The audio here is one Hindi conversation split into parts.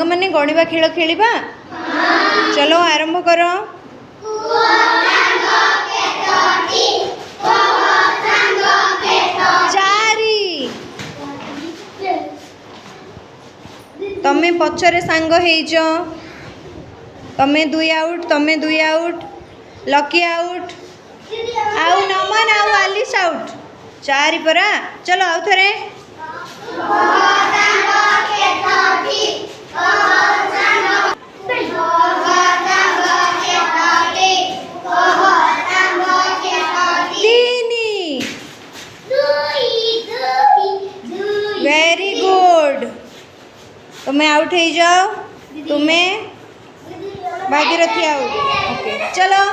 मैंने गणिबा खेल खेलिबा चलो आरंभ करो। चारि तमे पछरे सांग हेइच तमे दुई आउट लकी आउट आउ नमन आउ आलिस आउट चारि परा चलो आउ थरे वेरी गुड तुम्हें आउट हो जाओ तुम्हें भागीरथी आउट ओके चलो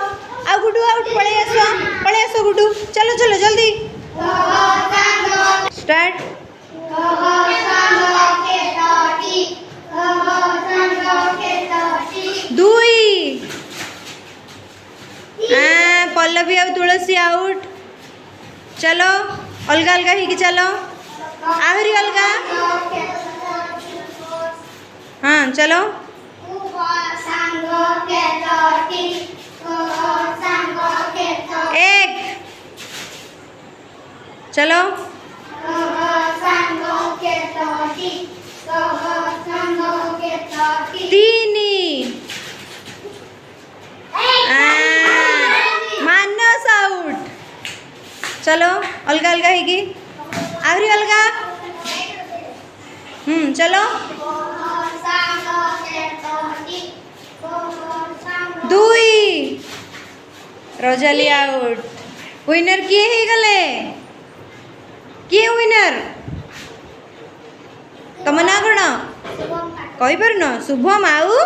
आ गुडू आउट पड़े आसो गुडू चलो चलो जल्दी स्टार्ट। दुई पल्लवी आउ तुलसी आउट चलो अलगा अलगा ही चलो आहरी अलगा हाँ चलो एक चलो तीन मानस आउट चलो अलगा अलगा ही आहरी अलगा चलो दुई रोजाली आउट विनर किए ही गले किए विनर तुम ना कौन कही पार शुभम आउ